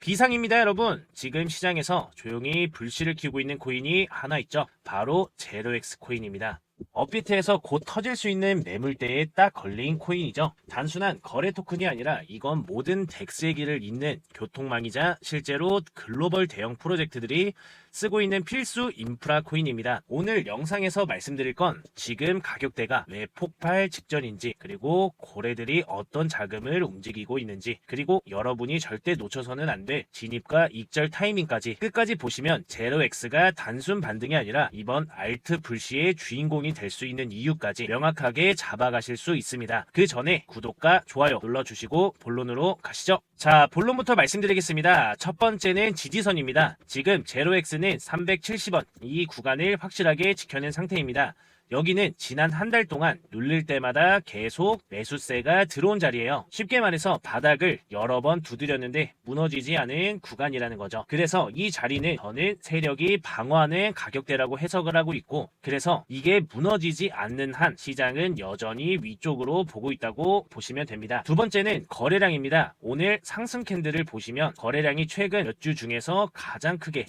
비상입니다, 여러분. 지금 시장에서 조용히 불씨를 키우고 있는 코인이 하나 있죠. 바로 제로엑스 코인입니다. 업비트에서 곧 터질 수 있는 매물대에 딱 걸린 코인이죠. 단순한 거래 토큰이 아니라 이건 모든 덱스의 길을 잇는 교통망이자 실제로 글로벌 대형 프로젝트들이 쓰고 있는 필수 인프라 코인입니다. 오늘 영상에서 말씀드릴 건 지금 가격대가 왜 폭발 직전인지, 그리고 고래들이 어떤 자금을 움직이고 있는지, 그리고 여러분이 절대 놓쳐서는 안 될 진입과 익절 타이밍까지 끝까지 보시면 제로엑스가 단순 반등이 아니라 이번 알트 불시의 주인공이 될 수 있는 이유까지 명확하게 잡아가실 수 있습니다. 그 전에 구독과 좋아요 눌러주시고 본론으로 가시죠. 자, 본론부터 말씀드리겠습니다. 첫 번째는 지지선입니다. 지금 제로엑스는 370원 이 구간을 확실하게 지켜낸 상태입니다. 여기는 지난 한 달 동안 눌릴 때마다 계속 매수세가 들어온 자리예요. 쉽게 말해서 바닥을 여러 번 두드렸는데 무너지지 않은 구간이라는 거죠. 그래서 이 자리는 저는 세력이 방어하는 가격대라고 해석을 하고 있고, 그래서 이게 무너지지 않는 한 시장은 여전히 위쪽으로 보고 있다고 보시면 됩니다. 두 번째는 거래량입니다. 오늘 상승 캔들을 보시면 거래량이 최근 몇 주 중에서 가장 크게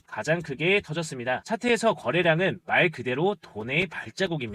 터졌습니다. 차트에서 거래량은 말 그대로 돈의 발자국입니다.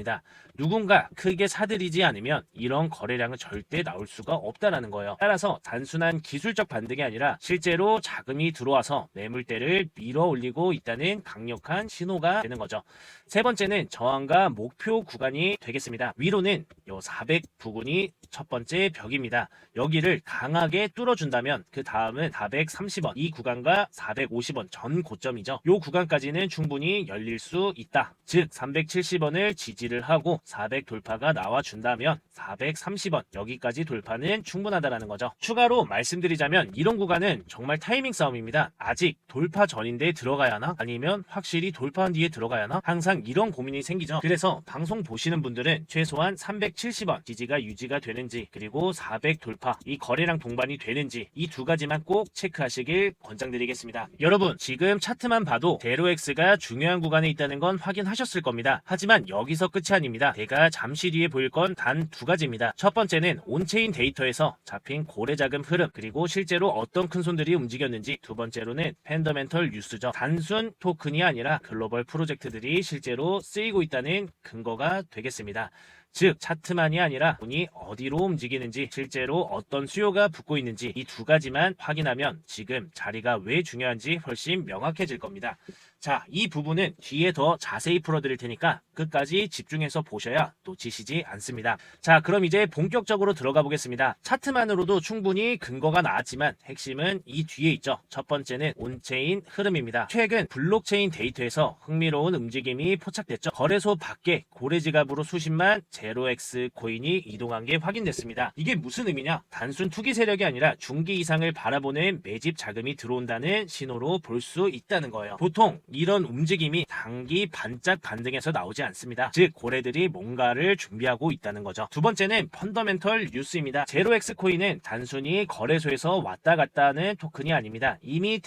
누군가 크게 사들이지 않으면 이런 거래량은 절대 나올 수가 없다라는 거예요. 따라서 단순한 기술적 반등이 아니라 실제로 자금이 들어와서 매물대를 밀어 올리고 있다는 강력한 신호가 되는 거죠. 세 번째는 저항과 목표 구간이 되겠습니다. 위로는 요 400 부근이 첫 번째 벽입니다. 여기를 강하게 뚫어준다면 그 다음은 430원 이 구간과 450원 전 고점이죠. 요 구간까지는 충분히 열릴 수 있다. 즉 370원을 지지를 하고 400 돌파가 나와준다면 430원 여기까지 돌파는 충분하다라는 거죠. 추가로 말씀드리자면 이런 구간은 정말 타이밍 싸움입니다. 아직 돌파 전인데 들어가야 하나? 아니면 확실히 돌파한 뒤에 들어가야 하나? 항상 이런 고민이 생기죠. 그래서 방송 보시는 분들은 최소한 370원 지지가 유지가 되는지, 그리고 400 돌파 이 거래량 동반이 되는지 이 두 가지만 꼭 체크하시길 권장드리겠습니다. 여러분, 지금 차트만 봐도 제로엑스가 중요한 구간에 있다는 건 확인하셨을 겁니다. 하지만 여기서 끝이 아닙니다. 제가 잠시 뒤에 보일 건 단 두 가지입니다. 첫 번째는 온체인 데이터에서 잡힌 고래 자금 흐름, 그리고 실제로 어떤 큰손들이 움직였는지, 두 번째로는 펀더멘털 뉴스죠. 단순 토큰이 아니라 글로벌 프로젝트들이 실제로 쓰이고 있다는 근거가 되겠습니다. 즉 차트만이 아니라 돈이 어디로 움직이는지, 실제로 어떤 수요가 붙고 있는지 이 두 가지만 확인하면 지금 자리가 왜 중요한지 훨씬 명확해질 겁니다. 자, 이 부분은 뒤에 더 자세히 풀어드릴 테니까 끝까지 집중해서 보셔야 놓치시지 않습니다. 자, 그럼 이제 본격적으로 들어가 보겠습니다. 차트만으로도 충분히 근거가 나왔지만 핵심은 이 뒤에 있죠. 첫 번째는 온체인 흐름입니다. 최근 블록체인 데이터에서 흥미로운 움직임이 포착됐죠. 거래소 밖에 고래 지갑으로 수십만 제로엑스 코인이 이동한 게 확인됐습니다. 이게 무슨 의미냐? 단순 투기 세력이 아니라 중기 이상을 바라보는 매집 자금이 들어온다는 신호로 볼 수 있다는 거예요. 보통 이런 움직임이 단기 반짝 반등에서 나오지 않습니다. 즉 고래들이 뭔가를 준비하고 있다는 거죠. 두 번째는 펀더멘털 뉴스입니다. 제로엑스 코인은 단순히 거래소에서 왔다 갔다 하는 토큰이 아닙니다. 이미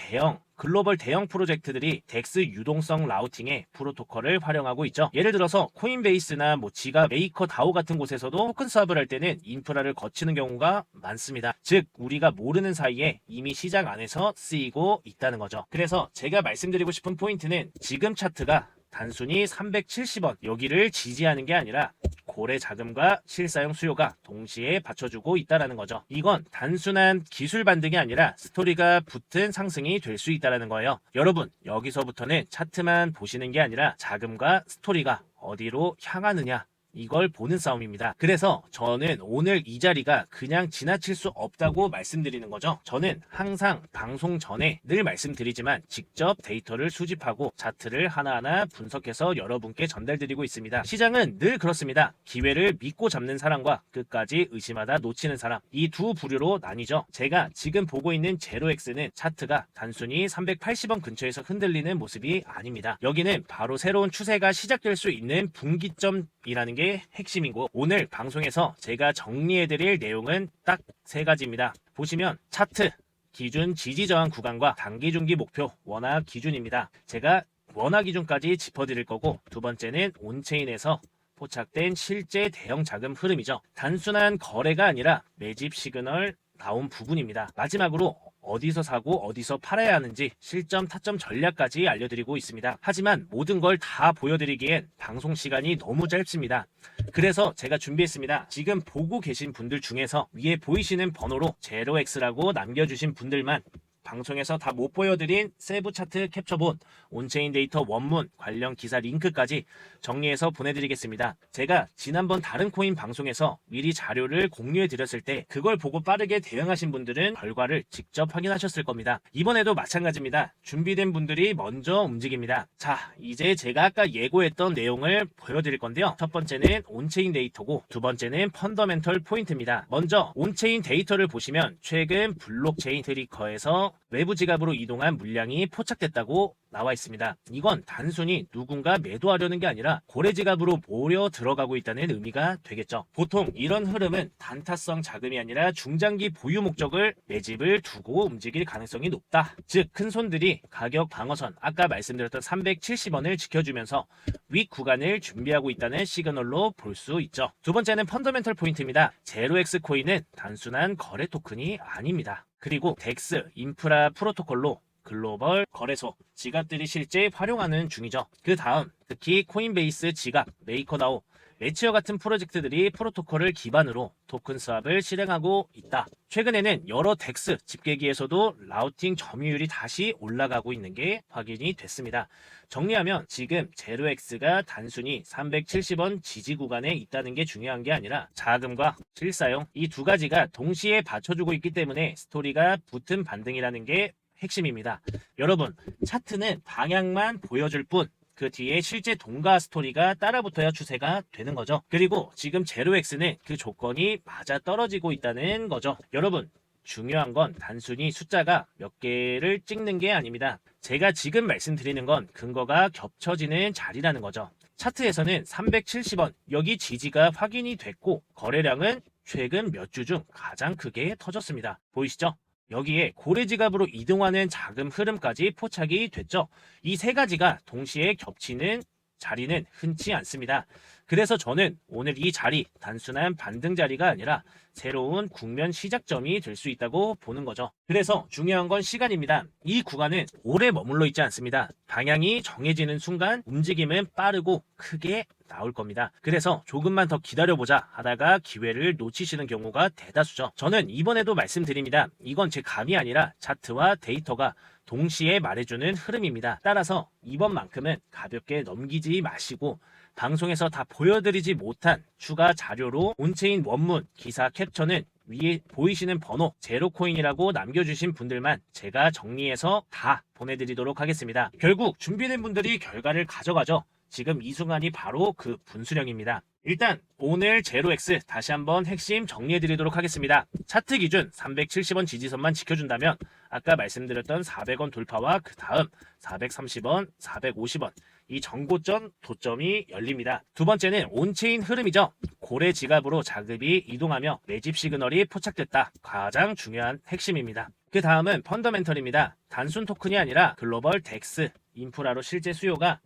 글로벌 대형 프로젝트들이 덱스 유동성 라우팅의 프로토콜을 활용하고 있죠. 예를 들어서 코인베이스나 지갑 메이커 다오 같은 곳에서도 토큰 수합을 할 때는 인프라를 거치는 경우가 많습니다. 즉 우리가 모르는 사이에 이미 시장 안에서 쓰이고 있다는 거죠. 그래서 제가 말씀드리고 싶은 포인트는 지금 차트가 단순히 370원 여기를 지지하는 게 아니라 고래 자금과 실사용 수요가 동시에 받쳐주고 있다는 거죠. 이건 단순한 기술 반등이 아니라 스토리가 붙은 상승이 될 수 있다는 거예요. 여러분, 여기서부터는 차트만 보시는 게 아니라 자금과 스토리가 어디로 향하느냐 이걸 보는 싸움입니다. 그래서 저는 오늘 이 자리가 그냥 지나칠 수 없다고 말씀드리는 거죠. 저는 항상 방송 전에 늘 말씀드리지만 직접 데이터를 수집하고 차트를 하나하나 분석해서 여러분께 전달드리고 있습니다. 시장은 늘 그렇습니다. 기회를 믿고 잡는 사람과 끝까지 의심하다 놓치는 사람, 이 두 부류로 나뉘죠. 제가 지금 보고 있는 제로엑스는 차트가 단순히 380원 근처에서 흔들리는 모습이 아닙니다. 여기는 바로 새로운 추세가 시작될 수 있는 분기점이라는 게 핵심이고, 오늘 방송에서 제가 정리해드릴 내용은 딱 세 가지입니다. 보시면 차트, 기준 지지 저항 구간과 단기 중기 목표 원화 기준입니다. 제가 원화 기준까지 짚어드릴 거고, 두 번째는 온체인에서 포착된 실제 대형 자금 흐름이죠. 단순한 거래가 아니라 매집 시그널 나온 부분입니다. 마지막으로 어디서 사고 어디서 팔아야 하는지 실점 타점 전략까지 알려드리고 있습니다. 하지만 모든 걸 다 보여드리기엔 방송 시간이 너무 짧습니다. 그래서 제가 준비했습니다. 지금 보고 계신 분들 중에서 위에 보이시는 번호로 제로엑스라고 남겨주신 분들만 방송에서 다 못 보여드린 세부 차트 캡처본, 온체인 데이터 원문, 관련 기사 링크까지 정리해서 보내드리겠습니다. 제가 지난번 다른 코인 방송에서 미리 자료를 공유해 드렸을 때 그걸 보고 빠르게 대응하신 분들은 결과를 직접 확인하셨을 겁니다. 이번에도 마찬가지입니다. 준비된 분들이 먼저 움직입니다. 자, 이제 제가 아까 예고했던 내용을 보여드릴 건데요. 첫 번째는 온체인 데이터고 두 번째는 펀더멘털 포인트입니다. 먼저 온체인 데이터를 보시면 최근 블록체인 트리커에서 외부 지갑으로 이동한 물량이 포착됐다고 나와 있습니다. 이건 단순히 누군가 매도하려는 게 아니라 고래 지갑으로 몰려 들어가고 있다는 의미가 되겠죠. 보통 이런 흐름은 단타성 자금이 아니라 중장기 보유 목적을 매집을 두고 움직일 가능성이 높다. 즉 큰손들이 가격 방어선, 아까 말씀드렸던 370원을 지켜주면서 윗 구간을 준비하고 있다는 시그널로 볼 수 있죠. 두 번째는 펀더멘털 포인트입니다. 제로엑스 코인은 단순한 거래 토큰이 아닙니다. 그리고 덱스, 인프라 프로토콜로 글로벌 거래소, 지갑들이 실제 활용하는 중이죠. 그 다음 특히 코인베이스 지갑, 메이커다오, 매치어 같은 프로젝트들이 프로토콜을 기반으로 토큰 스왑을 실행하고 있다. 최근에는 여러 덱스 집계기에서도 라우팅 점유율이 다시 올라가고 있는 게 확인이 됐습니다. 정리하면 지금 제로엑스가 단순히 370원 지지 구간에 있다는 게 중요한 게 아니라 자금과 실사용 이 두 가지가 동시에 받쳐주고 있기 때문에 스토리가 붙은 반등이라는 게 핵심입니다. 여러분, 차트는 방향만 보여줄 뿐 그 뒤에 실제 동가 스토리가 따라붙어야 추세가 되는 거죠. 그리고 지금 제로엑스는 그 조건이 맞아 떨어지고 있다는 거죠. 여러분, 중요한 건 단순히 숫자가 몇 개를 찍는 게 아닙니다. 제가 지금 말씀드리는 건 근거가 겹쳐지는 자리라는 거죠. 차트에서는 370원, 여기 지지가 확인이 됐고 거래량은 최근 몇 주 중 가장 크게 터졌습니다. 보이시죠? 여기에 고래지갑으로 이동하는 자금 흐름까지 포착이 됐죠. 이 세 가지가 동시에 겹치는 자리는 흔치 않습니다. 그래서 저는 오늘 이 자리 단순한 반등 자리가 아니라 새로운 국면 시작점이 될 수 있다고 보는 거죠. 그래서 중요한 건 시간입니다. 이 구간은 오래 머물러 있지 않습니다. 방향이 정해지는 순간 움직임은 빠르고 크게 나올 겁니다. 그래서 조금만 더 기다려보자 하다가 기회를 놓치시는 경우가 대다수죠. 저는 이번에도 말씀드립니다. 이건 제 감이 아니라 차트와 데이터가 동시에 말해주는 흐름입니다. 따라서 이번만큼은 가볍게 넘기지 마시고 방송에서 다 보여드리지 못한 추가 자료로 온체인 원문, 기사 캡처는 위에 보이시는 번호 제로코인이라고 남겨주신 분들만 제가 정리해서 다 보내드리도록 하겠습니다. 결국 준비된 분들이 결과를 가져가죠. 지금 이 순간이 바로 그 분수령입니다. 일단 오늘 제로엑스 다시 한번 핵심 정리해드리도록 하겠습니다. 차트 기준 370원 지지선만 지켜준다면 아까 말씀드렸던 400원 돌파와 그 다음 430원, 450원 이 정고점 도점이 열립니다. 두 번째는 온체인 흐름이죠. 고래 지갑으로 자금이 이동하며 매집 시그널이 포착됐다. 가장 중요한 핵심입니다. 그 다음은 펀더멘털입니다. 단순 토큰이 아니라 글로벌 덱스, 인프라로 실제 수요가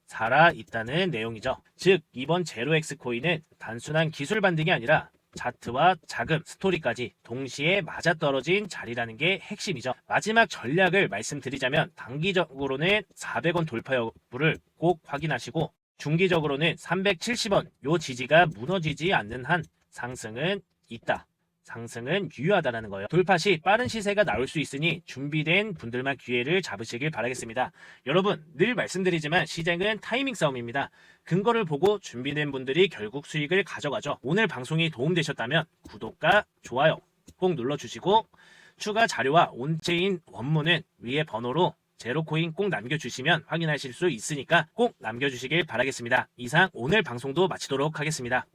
살아있다는 내용이죠. 즉 이번 제로엑스 코인은 단순한 기술 반등이 아니라 차트와 자금, 스토리까지 동시에 맞아떨어진 자리라는 게 핵심이죠. 마지막 전략을 말씀드리자면 단기적으로는 400원 돌파 여부를 꼭 확인하시고 중기적으로는 370원 요 지지가 무너지지 않는 한 상승은 있다. 상승은 유효하다는 거예요. 돌파 시 빠른 시세가 나올 수 있으니 준비된 분들만 기회를 잡으시길 바라겠습니다. 여러분, 늘 말씀드리지만 시장은 타이밍 싸움입니다. 근거를 보고 준비된 분들이 결국 수익을 가져가죠. 오늘 방송이 도움되셨다면 구독과 좋아요 꼭 눌러주시고 추가 자료와 온체인 원문은 위에 번호로 제로코인 꼭 남겨주시면 확인하실 수 있으니까 꼭 남겨주시길 바라겠습니다. 이상 오늘 방송도 마치도록 하겠습니다.